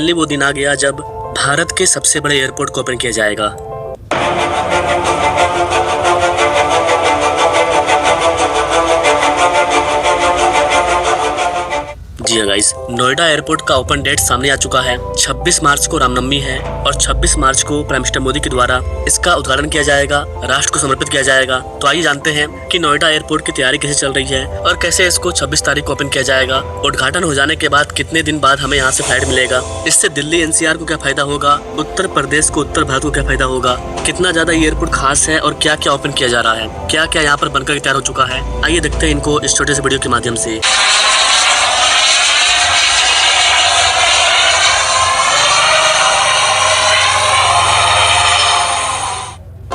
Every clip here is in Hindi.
फाइनली वो दिन आ गया जब भारत के सबसे बड़े एयरपोर्ट को ओपन किया जाएगा। जी हाँ गाइस, नोएडा एयरपोर्ट का ओपन डेट सामने आ चुका है। 26 मार्च को रामनवमी है और 26 मार्च को प्राइम मिनिस्टर मोदी के द्वारा इसका उद्घाटन किया जाएगा, राष्ट्र को समर्पित किया जाएगा। तो आइए जानते हैं कि नोएडा एयरपोर्ट की तैयारी कैसे चल रही है और कैसे इसको 26 तारीख को ओपन किया जाएगा। उद्घाटन हो जाने के बाद कितने दिन बाद हमें यहाँ से फ्लाइट मिलेगा, इससे दिल्ली एनसीआर को क्या फायदा होगा, उत्तर प्रदेश को, उत्तर भारत को क्या फायदा होगा, कितना ज्यादा एयरपोर्ट खास है और क्या क्या ओपन किया जा रहा है, क्या क्या यहाँ पर बनकर तैयार हो चुका है। आइए देखते हैं इनको इस छोटे से वीडियो के माध्यम से।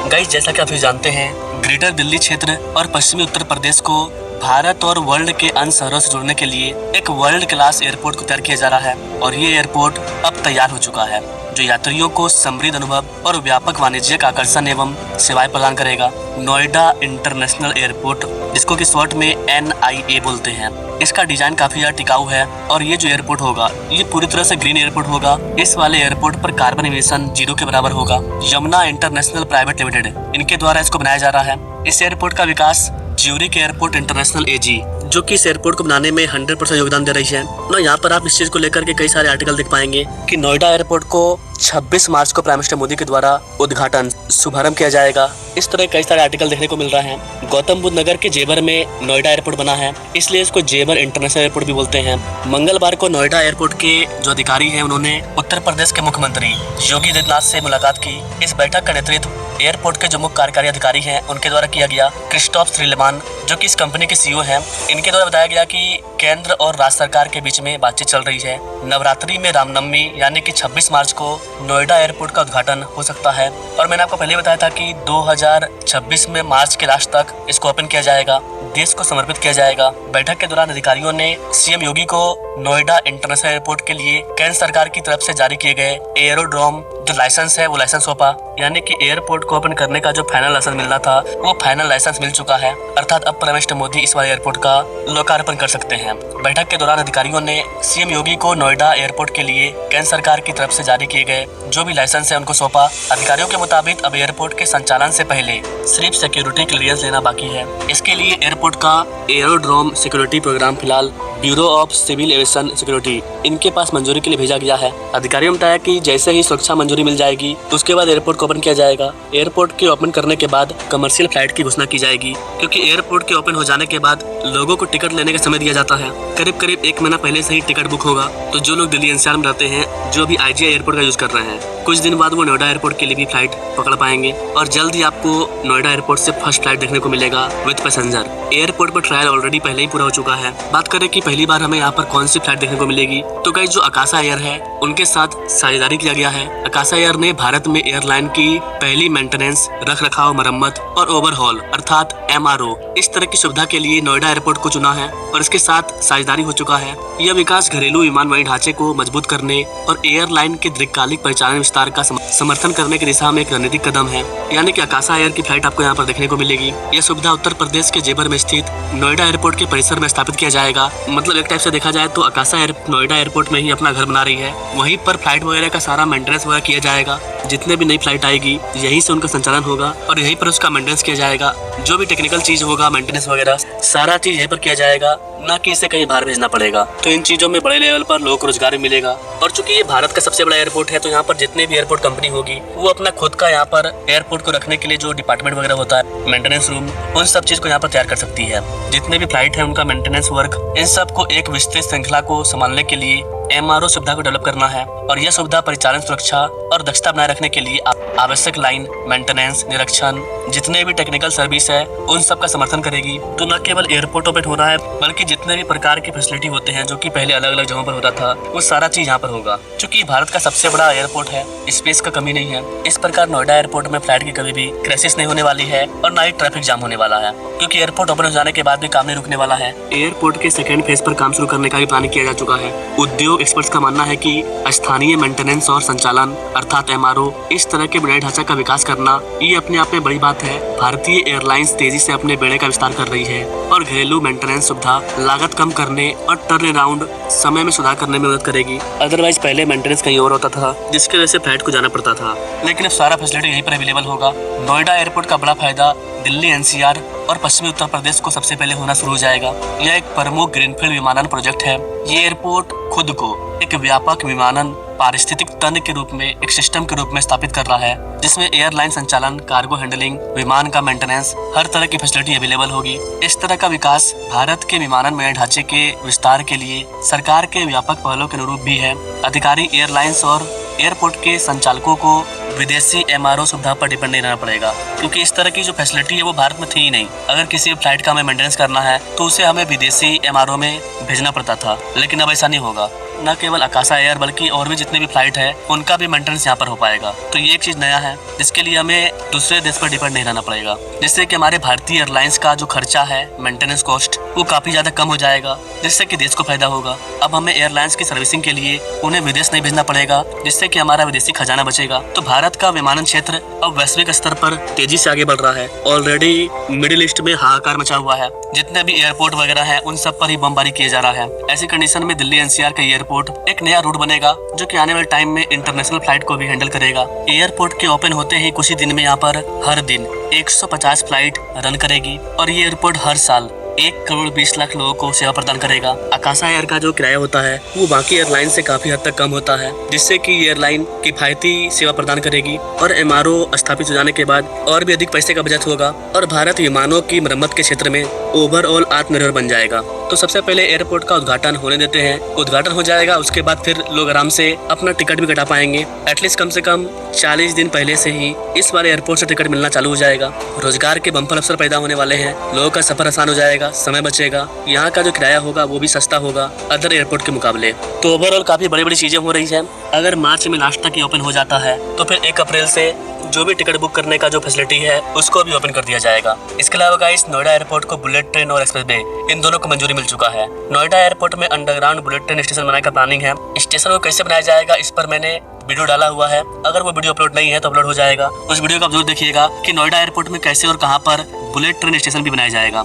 गाइस, जैसा कि आप जानते हैं, ग्रेटर दिल्ली क्षेत्र और पश्चिमी उत्तर प्रदेश को भारत और वर्ल्ड के अन्य शहरों से जोड़ने के लिए एक वर्ल्ड क्लास एयरपोर्ट को तैयार किया जा रहा है और ये एयरपोर्ट अब तैयार हो चुका है, जो यात्रियों को समृद्ध अनुभव और व्यापक वाणिज्यिक आकर्षण एवं सेवाएं प्रदान करेगा। नोएडा इंटरनेशनल एयरपोर्ट, जिसको कि शॉर्ट में NIA बोलते हैं, इसका डिजाइन काफी ज्यादा टिकाऊ है और ये जो एयरपोर्ट होगा ये पूरी तरह से ग्रीन एयरपोर्ट होगा। इस वाले एयरपोर्ट पर कार्बन एमिशन 0 के बराबर होगा। यमुना इंटरनेशनल प्राइवेट लिमिटेड, इनके द्वारा इसको बनाया जा रहा है। इस एयरपोर्ट का विकास ज्यूरिक एयरपोर्ट इंटरनेशनल AG, जो कि इस एयरपोर्ट को बनाने में 100% योगदान दे रही है ना। यहाँ पर आप इस चीज को लेकर के कई सारे आर्टिकल देख पाएंगे कि नोएडा एयरपोर्ट को 26 मार्च को प्राइम मिनिस्टर मोदी के द्वारा उद्घाटन शुभारंभ किया जाएगा। इस तरह कई सारे आर्टिकल देखने को मिल रहा है। गौतम बुद्ध नगर के जेवर में नोएडा एयरपोर्ट बना है, इसलिए इसको जेवर इंटरनेशनल एयरपोर्ट भी बोलते हैं। मंगलवार को नोएडा एयरपोर्ट के जो अधिकारी हैं उन्होंने उत्तर प्रदेश के मुख्यमंत्री योगी आदित्यनाथ से मुलाकात की। इस बैठक का नेतृत्व एयरपोर्ट के जो मुख्य कार्यकारी अधिकारी हैं उनके द्वारा किया गया। क्रिस्टोफ श्रीलेमान, जो कि इस कंपनी के CEO हैं, इनके द्वारा बताया गया कि केंद्र और राज्य सरकार के बीच में बातचीत चल रही है। नवरात्रि में रामनवमी यानी कि 26 मार्च को नोएडा एयरपोर्ट का उद्घाटन हो सकता है और मैंने आपको पहले बताया था कि 2026 में मार्च के लास्ट तक इसको ओपन किया जाएगा, देश को समर्पित किया जाएगा। बैठक के दौरान अधिकारियों ने CM योगी को नोएडा इंटरनेशनल एयरपोर्ट के लिए केंद्र सरकार की तरफ से जारी किए गए एयरोड्रोम जो लाइसेंस है वो लाइसेंस सौंपा, यानी कि एयरपोर्ट को ओपन करने का जो फाइनल लाइसेंस मिलना था वो फाइनल लाइसेंस मिल चुका है। अर्थात अब प्राइम मिनिस्टर मोदी इस वाले एयरपोर्ट का लोकार्पण कर सकते हैं। बैठक के दौरान अधिकारियों ने CM योगी को नोएडा एयरपोर्ट के लिए केंद्र सरकार की तरफ से जारी किए गए जो भी लाइसेंस है उनको सौंपा। अधिकारियों के मुताबिक अब एयरपोर्ट के संचालन से पहले सिर्फ सिक्योरिटी क्लियरेंस लेना बाकी है। इसके लिए एयरपोर्ट का एयरोड्रोम सिक्योरिटी प्रोग्राम फिलहाल bureau of civil aviation security, इनके पास मंजूरी के लिए भेजा गया है। अधिकारियों ने बताया कि जैसे ही सुरक्षा मंजूरी मिल जाएगी तो उसके बाद एयरपोर्ट को ओपन किया जाएगा। एयरपोर्ट के ओपन करने के बाद कमर्शियल फ्लाइट की घोषणा की जाएगी, क्योंकि एयरपोर्ट के ओपन हो जाने के बाद लोगों को टिकट लेने का समय दिया जाता है। करीब करीब 1 महीना पहले से ही टिकट बुक होगा। तो जो लोग दिल्ली NCR में रहते हैं, जो भी IGI एयरपोर्ट का यूज कर रहे हैं, कुछ दिन बाद वो नोएडा एयरपोर्ट के लिए भी फ्लाइट पकड़ पाएंगे और जल्द ही आपको नोएडा एयरपोर्ट से फर्स्ट फ्लाइट देखने को मिलेगा विद पैसेंजर। एयरपोर्ट पर ट्रायल ऑलरेडी पहले ही पूरा हो चुका है। बात करें कि पहली बार हमें यहाँ पर कौन सी फ्लाइट देखने को मिलेगी, तो गाइस जो आकाशा एयर है उनके साथ साझेदारी किया गया है। आकाशा एयर ने भारत में एयरलाइन की पहली मेंटेनेंस, रख रखाव, मरम्मत और ओवरहॉल अर्थात MRO इस तरह की सुविधा के लिए नोएडा एयरपोर्ट को चुना है और इसके साथ साझेदारी हो चुका है। यह विकास घरेलू विमानवाही ढांचे को मजबूत करने और एयरलाइन के दीर्घकालिक परिचालन विस्तार का समर्थन करने की दिशा में एक रणनीतिक कदम है। यानी कि आकाशा एयर की फ्लाइट आपको यहाँ पर देखने को मिलेगी। यह सुविधा उत्तर प्रदेश के जेवर में स्थित नोएडा एयरपोर्ट के परिसर में स्थापित किया जाएगा। मतलब एक टाइप से देखा जाए तो आकाशा एयर नोएडा एयरपोर्ट में ही अपना घर बना रही है। वहीं पर फ्लाइट वगैरह का सारा मेंटेनेंस वगैरह किया जाएगा। जितने भी नई फ्लाइट आएगी यहीं से उनका संचालन होगा और यहीं पर उसका मेंटेनेंस किया जाएगा। जो भी टेक्निकल चीज होगा, मेंटेनेंस वगैरह सारा चीज यहीं पर किया जाएगा, ना कि इसे कहीं बाहर भेजना पड़ेगा। तो इन चीजों में बड़े लेवल पर लोगों को रोजगार मिलेगा। और चूंकि ये भारत का सबसे बड़ा एयरपोर्ट है तो यहाँ पर जितने भी एयरपोर्ट कंपनी होगी वो अपना खुद का यहाँ पर एयरपोर्ट को रखने के लिए जो डिपार्टमेंट वगैरह होता है, मेंटेनेंस रूम, उन सब चीज को यहाँ पर तैयार कर सकती है। जितने भी फ्लाइट है उनका मेंटेनेंस वर्क, इन सब को एक विस्तृत श्रृंखला को संभालने के लिए MRO सुविधा को डेवलप करना है और यह सुविधा परिचालन सुरक्षा और दक्षता बनाए रखने के लिए आवश्यक लाइन मेंटेनेंस, निरीक्षण, जितने भी टेक्निकल सर्विस है उन सब का समर्थन करेगी। तो न केवल एयरपोर्ट ओपन हो रहा है बल्कि जितने भी प्रकार की फैसिलिटी होते हैं जो कि पहले अलग अलग जगहों पर होता था वो सारा चीज यहाँ पर होगा। चूंकि भारत का सबसे बड़ा एयरपोर्ट है, स्पेस का कमी नहीं है। इस प्रकार नोएडा एयरपोर्ट में फ्लाइट की कभी भी क्राइसिस नहीं होने वाली है और ना ही ट्रैफिक जाम होने वाला है, क्योंकि एयरपोर्ट ओपन हो जाने के बाद भी काम नहीं रुकने वाला है। एयरपोर्ट के सेकेंड फेज पर काम शुरू करने का भी प्लान किया जा चुका है। उद्योग लोग एक्सपर्ट्स का मानना है कि स्थानीय मेंटेनेंस और संचालन अर्थात MRO इस तरह के बुनियादी ढांचा का विकास करना ये अपने आप में बड़ी बात है। भारतीय एयरलाइंस तेजी से अपने बेड़े का विस्तार कर रही है और घरेलू मेंटेनेंस सुविधा लागत कम करने और टर्न अराउंड समय में सुधार करने में मदद करेगी। अदरवाइज पहले मेंटेनेंस कहीं और होता था जिसकी वजह से फ्लाइट को जाना पड़ता था, लेकिन अब सारा फैसिलिटी यहीं पर अवेलेबल होगा। नोएडा एयरपोर्ट का बड़ा फायदा दिल्ली NCR और पश्चिमी उत्तर प्रदेश को सबसे पहले होना शुरू हो जाएगा। यह एक प्रमुख ग्रीनफील्ड विमानन प्रोजेक्ट है। ये एयरपोर्ट खुद को एक व्यापक विमानन पारिस्थितिक तंत्र के रूप में एक सिस्टम के रूप में स्थापित कर रहा है, जिसमें एयरलाइन संचालन, कार्गो हैंडलिंग, विमान का मेंटेनेंस, हर तरह की फैसिलिटी अवेलेबल होगी। इस तरह का विकास भारत के विमानन में ढांचे के विस्तार के लिए सरकार के व्यापक पहलों के अनुरूप भी है। अधिकारी एयरलाइंस और एयरपोर्ट के संचालकों को विदेशी MRO सुविधा पर डिपेंड नहीं रहना पड़ेगा, क्योंकि इस तरह की जो फैसिलिटी है वो भारत में थी ही नहीं। अगर किसी फ्लाइट का हमें मेंटेनेंस करना है तो उसे हमें विदेशी MRO में भेजना पड़ता था, लेकिन अब ऐसा नहीं होगा। न केवल आकाशा एयर बल्कि और भी जितने भी फ्लाइट है उनका भी मेंटेनेंस यहाँ पर हो पाएगा। तो ये एक चीज नया है जिसके लिए हमें दूसरे देश पर डिपेंड नहीं रहना पड़ेगा, जिससे कि हमारे भारतीय एयरलाइंस का जो खर्चा है मेंटेनेंस कॉस्ट वो काफी ज्यादा कम हो जाएगा, जिससे कि देश को फायदा होगा। अब हमें एयरलाइंस की सर्विसिंग के लिए उन्हें विदेश नहीं भेजना पड़ेगा, जिससे कि हमारा विदेशी खजाना बचेगा। तो भारत का विमानन क्षेत्र अब वैश्विक स्तर पर तेजी से आगे बढ़ रहा है। ऑलरेडी मिडिल ईस्ट में हाहाकार मचा हुआ है, जितने भी एयरपोर्ट वगैरह है उन सब पर ही बमबारी किया जा रहा है। ऐसी कंडीशन में दिल्ली NCR का एयरपोर्ट एक नया रूट बनेगा जो कि आने वाले टाइम में इंटरनेशनल फ्लाइट को भी हैंडल करेगा। एयरपोर्ट के ओपन होते ही कुछ ही दिन में यहाँ पर हर दिन 150 फ्लाइट रन करेगी और ये एयरपोर्ट हर साल 1,20,00,000 लोगों को सेवा प्रदान करेगा। आकाशा एयर का जो किराया होता है वो बाकी एयरलाइन से काफी हद तक कम होता है, जिससे कि एयरलाइन किफायती सेवा प्रदान करेगी और MRO स्थापित हो जाने के बाद और भी अधिक पैसे का बचत होगा और भारत विमानों की मरम्मत के क्षेत्र में ओवरऑल आत्मनिर्भर बन जाएगा। तो सबसे पहले एयरपोर्ट का उद्घाटन होने देते हैं। उद्घाटन हो जाएगा, उसके बाद फिर लोग आराम से अपना टिकट भी कटा पाएंगे। एटलीस्ट कम से कम 40 दिन पहले से ही इस बार एयरपोर्ट से टिकट मिलना चालू हो जाएगा। रोजगार के बम्पर अवसर पैदा होने वाले हैं, लोगों का सफर आसान हो जाएगा, समय बचेगा, यहाँ का जो किराया होगा वो भी सस्ता होगा अदर एयरपोर्ट के मुकाबले। तो ओवरऑल काफी बड़ी बड़ी चीजें हो रही है। अगर मार्च में लास्ट तक ही ओपन हो जाता है तो फिर 1 अप्रैल से जो भी टिकट बुक करने का जो फैसिलिटी है उसको भी ओपन कर दिया जाएगा। इसके अलावा गाइस नोएडा एयरपोर्ट को बुलेट ट्रेन और एक्सप्रेस वे इन दोनों को मंजूरी मिल चुका है। नोएडा एयरपोर्ट में अंडरग्राउंड बुलेट ट्रेन स्टेशन बनाने का प्लानिंग है। स्टेशन को कैसे बनाया जाएगा इस पर मैंने वीडियो डाला हुआ है, अगर वो वीडियो अपलोड नहीं है तो अपलोड हो जाएगा। उस वीडियो को आप जरूर देखिएगा कि नोएडा एयरपोर्ट में कैसे और कहाँ पर बुलेट ट्रेन स्टेशन भी बनाया जाएगा।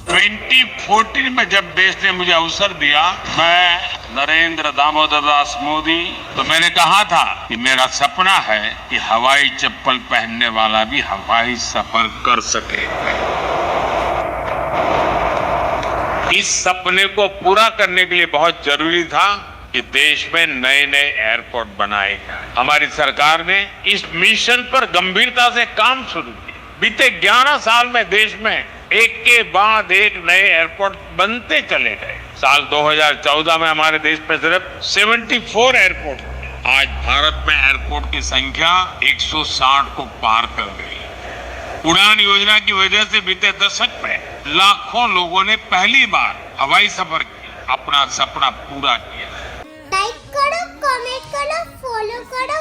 2014 में जब देश ने मुझे अवसर दिया, मैं नरेंद्र दामोदर दास मोदी, तो मैंने कहा था कि मेरा सपना है कि हवाई चप्पल पहनने वाला भी हवाई सफर कर सके। इस सपने को पूरा करने के लिए बहुत जरूरी था कि देश में नए नए एयरपोर्ट बनाए गए। हमारी सरकार ने इस मिशन पर गंभीरता से काम शुरू किया। बीते 11 साल में देश में एक के बाद एक नए एयरपोर्ट बनते चले गए। साल 2014 में हमारे देश में सिर्फ 74 एयरपोर्ट थे। आज भारत में एयरपोर्ट की संख्या 160 को पार कर गई। उड़ान योजना की वजह से बीते दशक में लाखों लोगों ने पहली बार हवाई सफर किया, अपना सपना पूरा किया। लाइक करो, कमेंट करो, फॉलो करो।